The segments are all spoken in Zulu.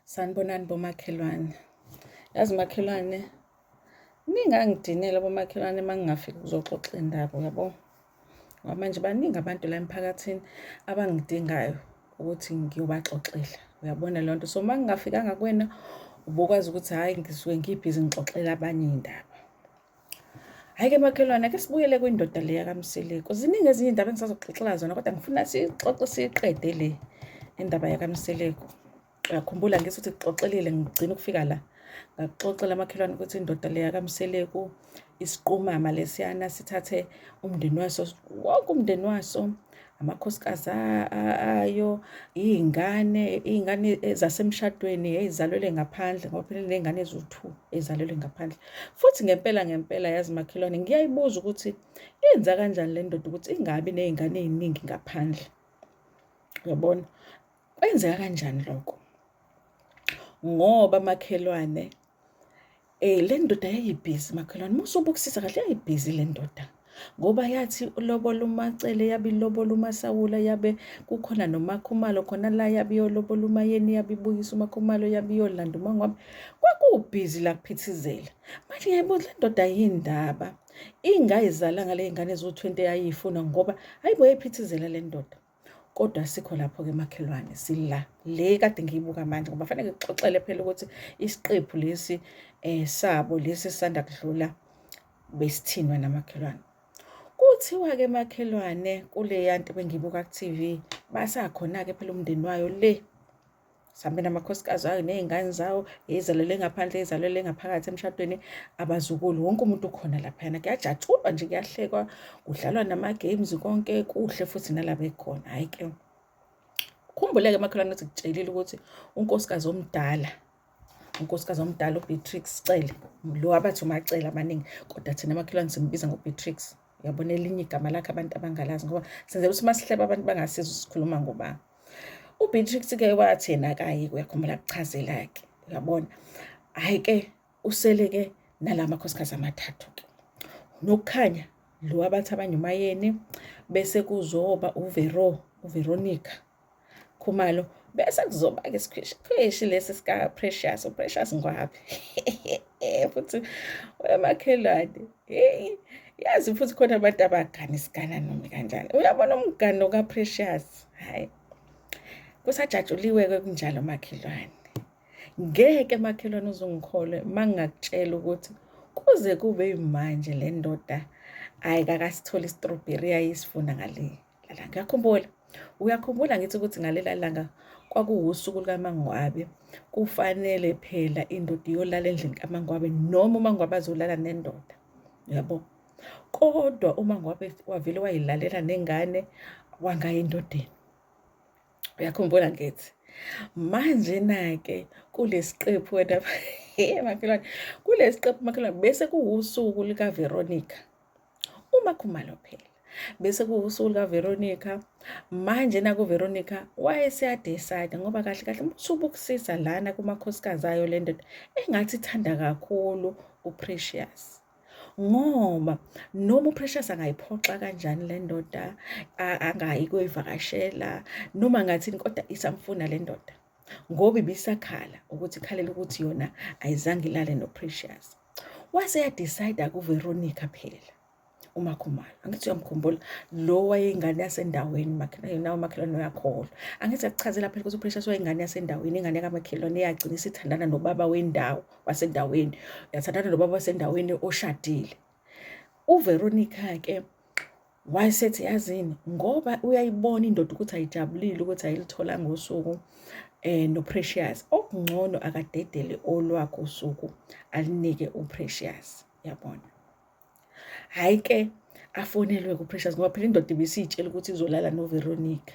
Sanibonani bomakhelwane. Yazi makhelwane, ningangidinela bomakhelwane mangingafika ukuzoxoxa indaba, yabo. Ngoba manje baningi abantu la emphakathini abangidingayo ukuthi ngiyobaxoxela. Uyabona leyo nto. So mangingafikanga kuwena ubukwazi ukuthi hhayi ngisuke ngibhizi ngixoxela abanye iy'ndaba. Hhayi-ke makhelwane, ake sibuyele kwindoda le yakamseleko. Ziningi ezinye iy'ndaba engisazokuxoxela zona, kodwa ngifuna siyixoxe siyiqede le indaba yakamseleko. Uyakhumbula ngithi ukuthi kuxoxelile ngigcina ukufika la. Ngakuxoxela makhelwane ukuthi indoda le yakamseleko isiqumama lesiyana sithathe umndeni waso, wonke umndeni waso, amakhosikazi ayo, iy'ngane zasemshadweni ey'zalelwe ngaphandle, ngoba phela ney'ngane eziwu-2 ey'zalelwe ngaphandle. Futhi ngempela yazi makhelwane, ngiyayibuza ukuthi yenza kanjani le ndoda ukuthi ingabi ney'ngane ey'ningi ngaphandle. Uyabona? Kwenzeka kanjani lokho? Ngoba makhelwane le ndoda yayibhizi makhelwane, musubukisisa kahle yayibhizi le ndoda. Ngoba yathi ulobola uMacele, yabe ilobola uMasawula, yabe kukhona noMakhumalo khona la, yabe iyolobola uMayeni, yabe ibuyisa uMakhumalo, yabe iyolanda uMangwabi. Kwakubhizi la kuphithizela. Manje ngiyayibuza le ndoda yindaba ingayizalanga le y'ngane eziwu-20 eyayifuna, ngoba hayibo yayiphithizela le ndoda. Kodwa asikho lapho-ke makhelwane, sila le kade ngiyibuka manje, ngoba fanele ngikuxoxele phela ukuthi isiqephu lesi sabo lesi esisanda kudlula besithini wena makhelwane. Kuthiwa-ke makhelwane kuleya nto bengiyibuka ku-TV, basakhona-ke phela umndeni wayo le, sihambe namakhosikazi ayo ney'ngane zawo, ey'zalelwe ngaphandle, ey'zalelwe ngaphakathi emshadweni, abazukulu, wonke umuntu ukhona laphayana. Kuyajatshulwa nje, kuyahlekwa, kudlalwa nama-games, konke kuhle futhi nala bekhona. Hhayi-ke, khumbule-ke makhelwane ukuthi kutshelile ukuthi unkosikazi omdala uBeatrix Cele, lo abathi uMacele amaningi, kodwa thina makhelwane simbiza ngoBeatrix. Uyabona elinye igama lakhe abantu abangalazi, ngoba senzela ukuthi masihleba abantu bangasizwa sikhuluma ngobani. UBeatrix-ke wathi yena akayi, uyakhumbula kuchazela-ke, uyabona. Hhayi-ke, usele-ke nala makhosikazi amathathu-ke. Nokukhanya, lo abathi abanye uMayeni, bese kuzoba uVeronica Khumalo, bese kuzoba-ke isikhweshi lesi sika-Precious, uPrecious Ngwabi. Futhi wemakhelwane, yazi futhi khona abantu abagana isigana noma kanjani. Uyabona umgano kaPrecious, hhayi. Kusajatshuliwe-ke kunjalo makhelwane. Ngeke makhelwane uzungikholwe mangingakutshela ukuthi kuze kube manje le ndoda ayikakasitholi istrobheri eyayisifuna ngale langa. Uyakhumbula ngithi ukuthi ngalela langa kwakuwusuku lukaMangwabi, kufanele phela indoda iyolala endlini kaMangwabi noma uMangwabi azolala nendoda, yabo. Kodwa uMangwabi wavele wayilalela nengane wangaya endodeni. Uyakhumbula ngithi manje-na-ke kulesiqephu wena makhelwane, kulesiqephu makhelwane bese kuwusuku likaVeronica uMakhumalo phela. Bese kuwusuku likaVeronica, manje nakuVeronica wayeseyadecide, ngoba kahle kahle musubukisisa lana kumakhosikazi ayo le ndoda engathi ithanda kakhulu uPrecious. Ngoba noma uPrecious angayiphoxa kanjani le ndoda, angayi kuyivakashela noma ngathini, kodwa isamfuna le ndoda, ngoba ibisakhala ukuthi ikhalela ukuthi yona ayizange ilale noPrecious. Waseyadecide kuVeronica phela uMakhumalo. Angithi uyamkhumbula lo wayeyingane yasendaweni nawe makhelwane uyakholwa. Angithi akuchazela phela ukuthi uPrecious wayeyingane yasendaweni, ingane kamakhelwane eyagcina isithandana nobaba wendawo wasendaweni, yathandana nobaba wasendaweni oshadile. UVeronica-ke wayesethi yazini, ngoba uyayibona indoda ukuthi ayijabulile ukuthi ayilitholanga usuku noPrecious, okungcono akadedele olwakho usuku alinike uPrecious, yabona. Hhayi-ke, afonelwe kuPrecious, ngoba phela indoda ibisiyitshela ukuthi izolala noVeronica.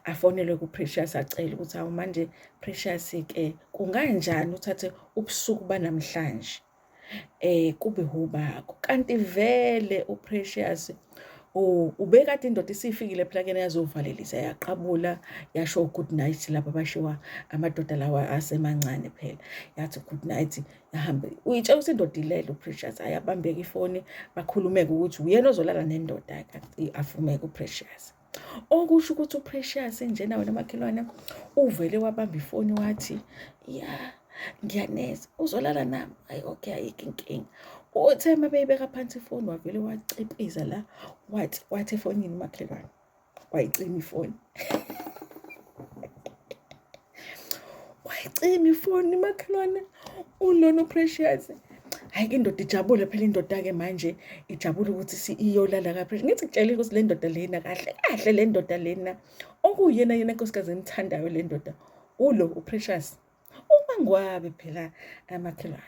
Afonelwe kuPrecious acele ukuthi hawu manje Precious-ke kunganjani uthathe ubusuku banamhlanje kube hubakho. Kanti vele uPrecious ubekade indoda isifikile phela kuyena yazovalelisa, yaqabula, yasho good night laba abashiwa amadoda lawa asemancane phela. Yathi good night, yahambe. Uyitshela ukuthi indoda ilele uPrecious, ayabambeka ifoni, bakhulume-ke ukuthi uyena ozolala nendoda, afumeke uPrecious. Okusho ukuthi uPrecious njena wena makhelwane uvele wabamba ifoni wathi, ya ngiyaneza uzolala nami. Hayi okay, ayikho inkinga. Uthe uma beyibeka phansi ifoni wavele waciphiza la wathi efonini makhelwane wayicima ifoni. Wayicima ifoni makhelwane ulona uPrecious. Hayi-ke indoda ijabule phela indoda-ke manje ijabule ukuthi iyolala kaPrecious. Ngithi kutshelile ukuthi le ndoda lena kahle kahle le ndoda lena okuyena yena nkosikazi emthandayo le ndoda ulo uPrecious. Umangwabe phela amakhelwane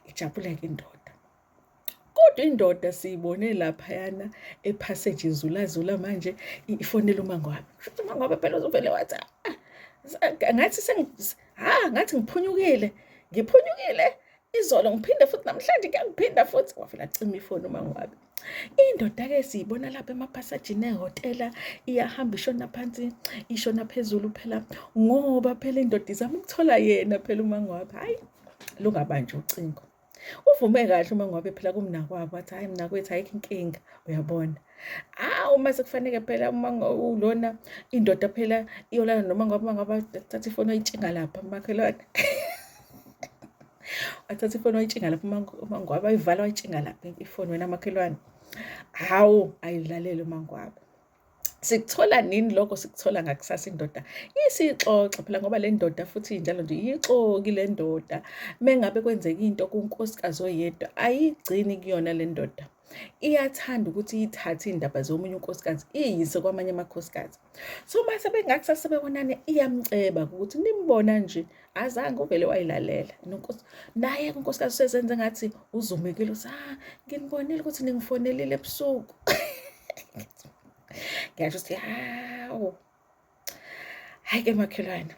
ijabule-ke indoda. Kodwa indoda siyibone laphayana ephasseji izulazula manje ifonela umangwabe. Futhi umangwabe phela uzovele wathi ngathi ngiphunyukile izolo ngiphinde futhi namhlanje ngiyangiphinda futhi wavela acima ifoni umangwabe. Indoda-ke siyibona lapha emaphasejini ehhotela iyahamba ishona phansi ishona phezulu phela ngoba phela indoda izama ukuthola yena phela umangwabe. Hayi lungabanjwa ucingo. Uvume kahle umangwabe phela kumnakwabo wathi hayi mnakwethu ayikho inkinga uyabona. Uma sekufanele phela ulona indoda phela iyolala nomangwabe athatha ifoni ayitshinga lapha makhelwane. Athatha ifoni wayitshinga lapha umangwabe ayivala wayitshinga lapha ifoni wena makhelwane. Hawu ayilalele umangwabe. Sikuthola nini lokho sikuthola ngakusasa indoda isixoxa phela ngoba le ndoda futhi njalo nje ixoki le ndoda. Mengabe kwenzeka into kunkosikazi oyedwa ayigcini kuyona le ndoda. Iyathanda ukuthi ithathe indaba zomunye unkosikazi iyise kwamanye amakhosikazi. So mase bengakusasa sebebonana iyamceba ukuthi nimbona nje azange uvele wayilalela naye unkosikazi sezenze ngathi uzumekile uthi nginibonile ukuthi ningifonelile ebusuku. Ngisho ukuthi hawu hayi-ke makhelwane.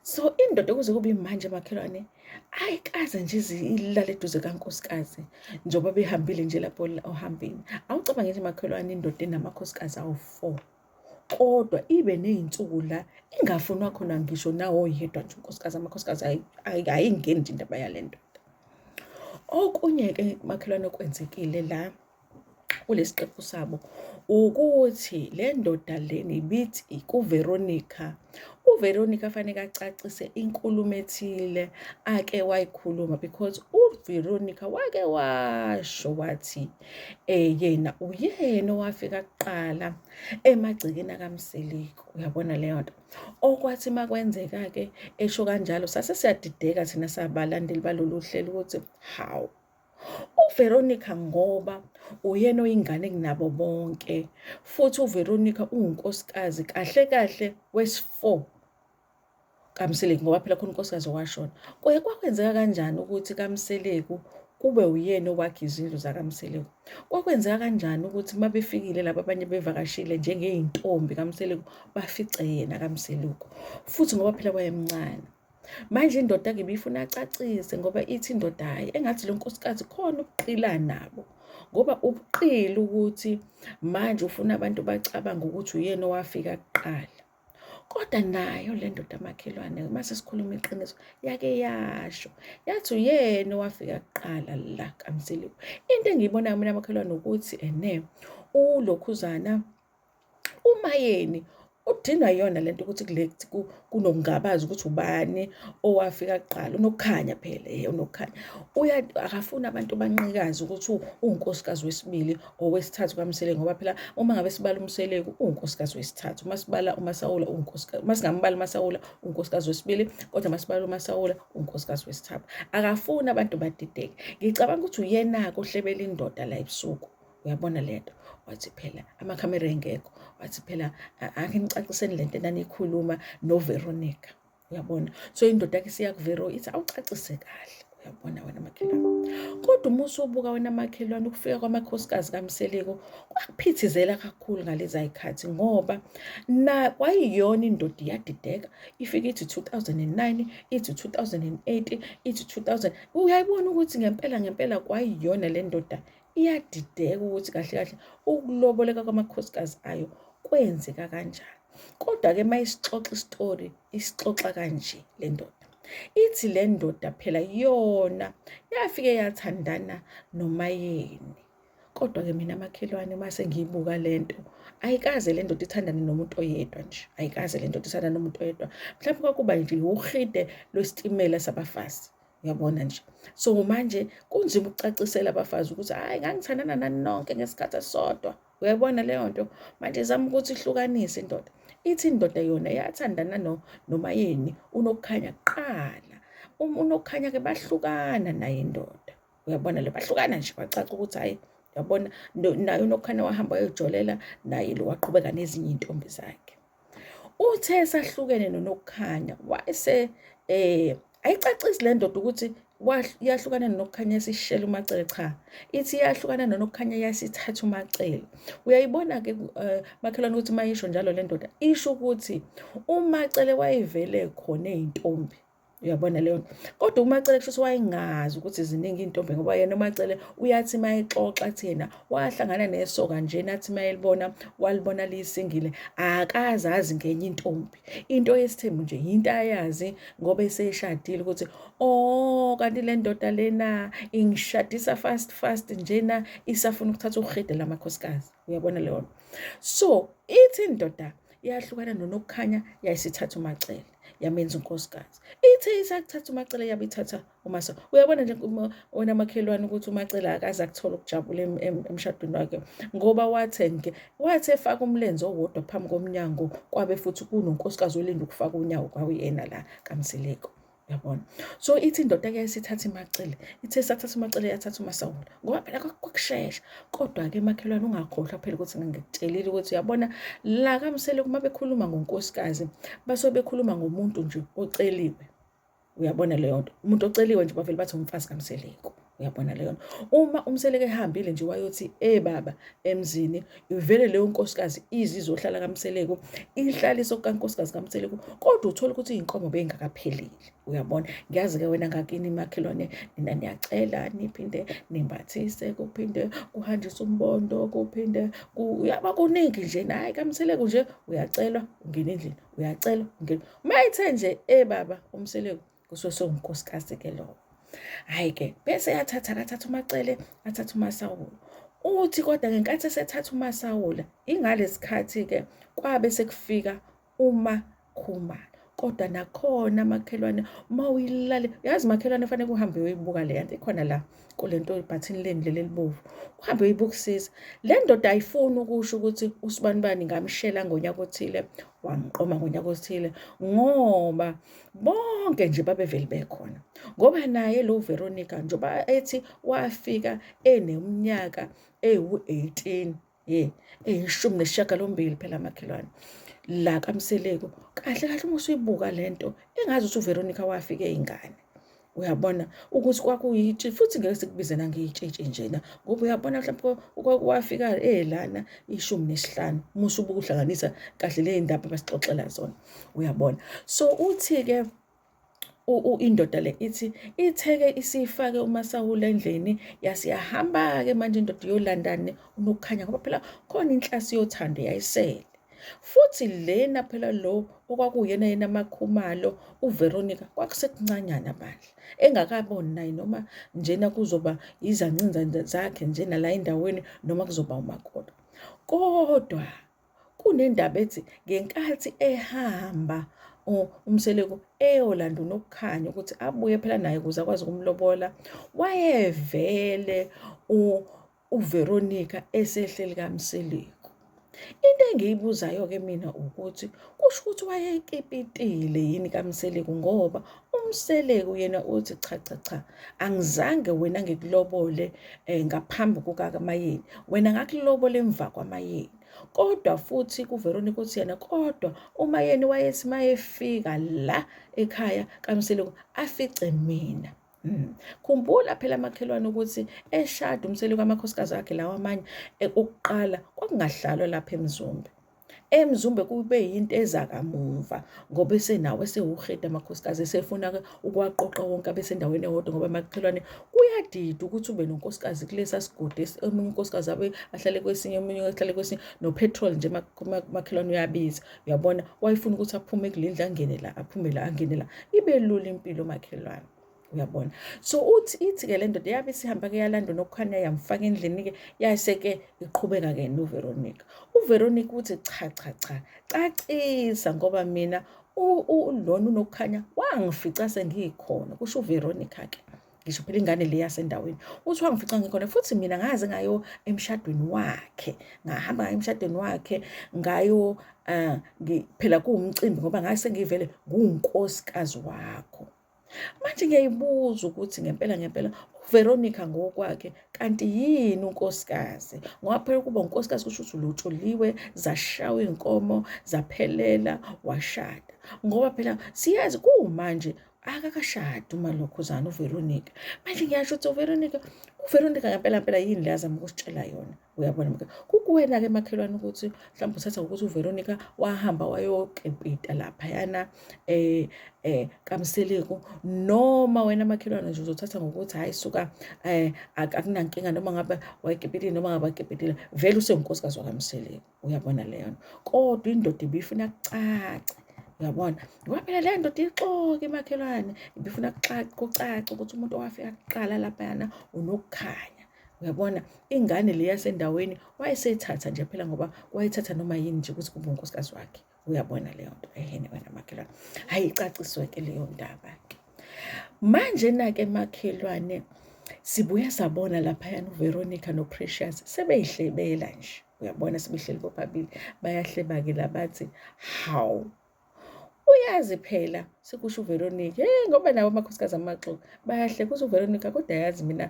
So indoda kuze kube manje makhelwane ayikaze nje ilale eduze kankosikazi njengoba behambile nje lapho ohambeni. Awucabanga nje makhelwane indoda enamakhosikazi awu-4 kodwa ibe ney'nsuku la ingafunwa khona ngisho nawo oyedwa nje unkosikazi. Amakhosikazi ayingeni nje indaba yale ndoda. Okunye-ke makhelwane okwenzekile la kulesiqephu sabo ukuthi le ndoda lena ibithi kuVeronica. uVeronica fanele acacise inkulumo ethile ake wayikhuluma because uVeronica wake washo wathi yena uyena owafika kuqala emagcekeni akaMseleko. Uyabona leyo nto. Okwathi makwenzeka-ke esho kanjalo sase siyadideka thina sabalandeli balolu hlelo ukuthi hawu uVeronica ngoba uyena oyingane kunabo bonke futhi uVeronica ungunkosikazi kahle kahle wesi-4 kaMseleko ngoba phela khona unkosikazi owashona. Kwakwenzeka kanjani ukuthi kaMseleko kube uyena owakha izindlu zakaMseleko? Kwakwenzeka kanjani ukuthi uma befikile laba abanye bevakashile njengey'ntombi kaMseleko bafice yena kaMseleko futhi ngoba phela wayemncane? Manje indoda-ke ibifuna acacise ngoba ithi indoda hayi engathi lo nkosikazi khona ubuqila nabo ngoba ubuqili ukuthi manje ufuna abantu bacabanga ukuthi uyena owafika kuqala. Kodwa nayo le ndoda makhelwane mase sikhuluma iqiniso yake yasho yathi uyena owafika kuqala la kaMseleko. Into engiyibonayo mina makhelwane ukuthi ulokhuzana umayeni udinwa yona lento ukuthi kunokungabazi ukuthi ubani owafika kuqala. Unokukhanya phela unokukhanya akafuni abantu banqikaze ukuthi uwunkosikazi wesibili owesithathu kaMseleko ngoba phela uma ngabe sibala uMseleko uwunkosikazi wesithathu. Masibala uMasawula uwunkosikazi, masingambala uMasawula uwunkosikazi wesibili kodwa masibala uMasawula uwunkosikazi wesithathu. Akafuni abantu badideke. Ngicabanga ukuthi uyena-ke ohlebela indoda la ebusuku. Uyabona lento wathi phela amakhamera engekho wathi phela ake nicaciseni lento enaniyikhuluma noVeronica. Uyabona. So indoda-ke siya kuVero ithi awucacise kahle. Uyabona wena makhelwane. Kodwa uma usubuka wena makhelwane ukufika kwamakhosikazi kaMseleko kwakuphithizela kakhulu ngalezi ayikhathi ngoba kwayiyona indoda iyadideka ifike ithi 2009 ithi 2008 ithi 2000. Uyayibona ukuthi ngempela kwayiyona le ndoda iyadideka ukuthi kahle kahle ukuloboleka kwamakhosikazi ayo kwenzeka kanjani. Kodwa-ke mayisixoxa isitori isixoxa kanje le ndoda ithi le ndoda phela yona yafike yathandana nomayeni Kodwa-ke mina makhelwane mase ngiyibuka lento ayikaze le ndoda ithandane nomuntu oyedwa nje, ayikaze le ndoda ithandane nomuntu oyedwa. Mhlawumbe kwakuba nje uhide lwesitimela sabafazi, uyabona nje. So manje kunzima ukucacisela abafazi ukuthi hayi ngangithandana nani nonke ngesikhathi esisodwa, uyabona leyo nto. Manje izama ukuthi ihlukanise indoda, ithi indoda yona yathandana noMayeni uNokukhanya kuqala. uNokukhanya-ke bahlukana naye indoda, uyabona le bahlukana nje kwacaca ukuthi hayi uyabona naye uNokukhanya wahamba wayojolela naye lo waqhubeka nezinye intombi zakhe. Uthe esahlukene noNokukhanya wayese ayicacisi le ndoda ukuthi yahlukana noNokukhanya yasishela uMacele, cha, ithi yahlukana noNokukhanya yasithatha uMacele. Uyayibona-ke makhelwane ukuthi mayisho njalo le ndoda isho ukuthi uMacele wayevele khona eyintombi, uyabona leyo nto. Kodwa uMacele kusho ukuthi wayengazi ukuthi ziningi intombi ngoba yena uMacele uyathi mayexoxa athi yena wahlangana nesoka nje nathi mayelibona walibona liyisingile akazazi ngenye intombi. Into yesithembu nje into ayazi ngoba eseshadile ukuthi kanti le ndoda lena ingishadisa fast njena isafuna ukuthatha uRhede lamakhosikazi, uyabona leyo nto. So ithi indoda yahlukana noNokukhanya yayisithatha uMacele yamenza unkosikazi. Ithe isakuthatha uMacele yabithatha uMasawu. Uyabona nje wena makhelwane ukuthi uMacele akaze akuthola ukujabula emshadweni wakhe ngoba wathi efaka umlenze owodwa phambi komnyango kwabe futhi kunonkosikazi olinda ukufaka unyawo kwawuyena la kaMsileko, uyabona. So ithi indoda-ke yayisithatha uMacele, ithe sathatha uMacele yathatha uMasawu ngoba phela kwakushesha. Kodwa-ke makhelwane ungakhohlwa phela ukuthi ngikutshelile ukuthi uyabona la kaMsileko uma bekhuluma ngonkosikazi basuke bekhuluma ngomuntu nje oceliwe, uyabona leyo nto. Umuntu oceliwe nje bavele bathi umfazi kaMsileko, uyabona leyo nto. Uma uMsileko ehambile nje wayothi baba emzini ivele leyo nkosikazi izizohlala kaMsileko ihlaliso kankosikazi kaMsileko, kodwa uthola ukuthi iy'nkomo bey'ngakapheleli, uyabona. Ngiyazi-ke wena ngakini makhelwane nina niyacela niphinde nimbathise kuphinde kuhanjiswe umbondo kuphinde uyaba kuningi nje naye kaMsileko nje uyacelwa ungena endlini, uyacelwa ungena. Mayithe nje baba uMsileko kusuke sewunkosikazi-ke lowo. Hhayi-ke bese akathatha uMacele athatha uMasawu. Uthi kodwa ngenkathi esethatha uMasawu ingale sikhathi-ke kwabe sekufika uMakhumalo. Kodwa nakhona makhelwane uma uyilale, yazi makhelwane fanele uhambe uyoyibuka le nto ikhona la kule nto ibhathini leni leli elibovu, uhambe uyibukisisa. Le ndoda ayifuni ukusho ukuthi usibanibani ngamshela ngonyaka othile wamqoma ngonyaka othile ngoba bonke nje babevele bekhona. Ngoba naye lo Veronica njengoba ethi wafika eneminyaka ewu-18 eyishumi nesishiyagalombili phela makhelwane la kaMsileko. Kahle uma usuyibuka lento engazi ukuthi uVeronica wafika eyingane, uyabona ukuthi kwakuyitshi futhi ngeke sikubize nangeyitshitshi njena ngoba uyabona mhlawumbe wafika lana 15 musu ubuka uhlanganisa kahle le ndaba basixoxela zona, uyabona. So uthi-ke indoda le ithi itheke isifake uMasawu endlini yasiyahamba-ke manje indoda yolandane uNokukhanya ngoba phela khona inhlasi yothando yayisele. Futhi lena phela lo okwakuyena yena Makhumalo uVeronica kwakusekuncanyana bandla engakaboni naye noma njena kuzoba izancinza zakhe njena la endaweni noma kuzoba umakoti. Kodwa kunendaba ethi ngenkathi ehamba uMsileko eyolanda uNokukhanya ukuthi abuye phela naye ukuze akwazi ukumlobola, wayevele uVeronica esehleli kaMsileko. Into engiyibuzayo-ke mina ukuthi kusho ukuthi wayekipitile yini kaMsileko ngoba uMsileko yena uthi cha angizange wena ngikulobole ngaphambi kukaMayeni, wena ngakulobole emva kwaMayeni. Kodwa futhi kuVeronica uthi yena kodwa uMayeni wayethi mayefika la ekhaya kaMsileko afice mina. Khumbula phela makhelwane ukuthi eshada uMsileko amakhosikazi akhe lawa amanye okuqala kwakungahlalwa lapha eMzumbe. EMzumbe kube yinto ezakamuva ngoba esenawo esewuRhede amakhosikazi esefuna-ke ukuwaqoqa wonke abesendaweni eyodwa ngoba makhelwane kuyadida ukuthi ube nonkosikazi kulesa sigodi omunye unkosikazi ahlale kwesinye omunye ahlale kwesinye nopetrol nje makhelwane uyabiza, uyabona. Wayefuna ukuthi aphume kulendlu angene la aphume la angene la ibe lula impilo makhelwane, uyabona. So ithi-ke le ndoda yabe sihamba ke yalanda nokukhanya yamfaka endlini-ke yase-ke iqhubeka-ke noVeronica. uVeronica uthi cha, cacisa ngoba mina lona unokukhanya wangifica sengikhona, kusho uVeronica-ke. Ngisho phela ingane le yasendaweni uthi wangifica ngikhona, futhi mina ngaze ngayo emshadweni wakhe, ngahamba ngayo emshadweni wakhe ngayo phela kuwumcimbi ngoba ngase ngivele ngunkosikazi wakho. Manje ngiyayibuza ukuthi ngempela uVeronica ngokwakhe kanti yini unkosikazi? Ngoba phela kuba unkosikazi kusho ukuthi ulotsholiwe, zashaywa iy'nkomo, zaphelela, washada. Ngoba phela siyazi kuwumanje akakashadi uMalokhuzana uVeronica. Manje ngiyasho ukuthi uVeronica ngempela yini le azama ukusitshela yona, uyabona mke. Kukuwena-ke makhelwane ukuthi mhlawumbe uthatha ngokuthi uVeronica wahamba wayokempita laphayana kaMseleku, noma wena makhelwane nje uzothatha ngokuthi hhayi suka akunankinga noma ngabe wayekepitile noma ngabe wakepitile, vele usewunkosikazi wakaMseleku, uyabona leyo nto. Kodwa indoda ibifuna kucace, uyabona, ngoba phela le ndoda ixoke makhelwane, ibifuna kucace ukuthi umuntu owafika kuqala laphayana unokukhanya, uyabona. Ingane le yasendaweni wayesethatha nje phela ngoba wayethatha noma yini nje ukuthi kube unkosikazi wakhe, uyabona leyo nto. Ehene wena makhelwane, hhayi icaciswe-ke leyo ndaba-ke. Manje-na-ke makhelwane, sibuya sabona laphayana uVeronica noPrecious sebeyihlebela nje, uyabona, sebehleli bobabili bayahleba-ke labathi hawu. Uyazi phela sekusho uVeronica, ngoba nabo amakhosikazi amaxoki bayahleka. Kuthi uVeronica kodwa yazi mina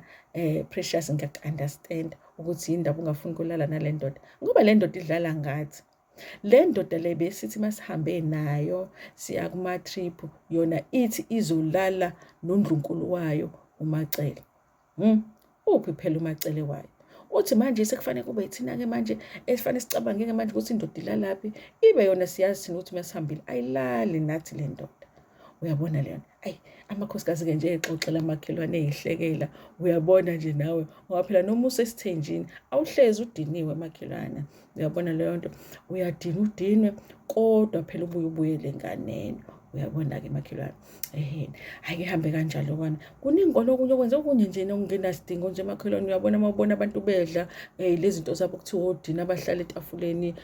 Precious ngiyaku-understand ukuthi yini ndaba ungafuni ukulala nale ndoda, ngoba le ndoda idlala ngathi. Le ndoda le besithi masihambe nayo siya kuma-trip, yona ithi izolala noNdlunkulu wayo uMacele. Uphi phela uMacele wayo? Uthi manje sekufanele kube yithina-ke manje esifanele sicabange-ke manje ukuthi indoda ilalaphi, ibe yona siyazi thina ukuthi masihambile ayilali nathi le ndoda, uyabona leyo nto. Ayi, amakhosikazi-ke nje exoxela amakhelwane eyihlekela, uyabona nje nawe, ngoba phela noma usesithenjini awuhlezi udiniwe makhelwane, uyabona leyo nto. Uyadinwa udinwe, kodwa phela ubuyele enganeni, uyabona-ke makhelwane. Ehene, hhayi ihambe kanjalo-kwana. Kuningi kona okunye okwenza okunye nje nokungenasidingo nje makhelwane, uyabona uma ubona abantu bedla lezi zinto zabo kuthiwa odina abahlala etafuleni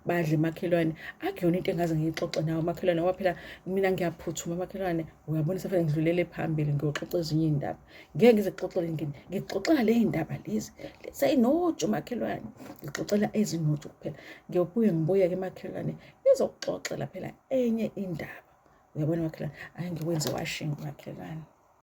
badle makhelwane. Akuyona into engaze ngiyixoxe nawe makhelwane, ngoba phela mina ngiyaphuthuma makhelwane, uyabona sefanele ngidlulele phambili ngiyoxoxa ezinye iy'ndaba. Ngeke ngize ngixoxela le y'ndaba lezi sayinoju makhelwane, ngixoxela ezinoju kuphela. Ngibuye-ke makhelwane ngizokuxoxela phela enye indaba, uyabona makhelwane. Hhayi ngikwenze washing makhelwane.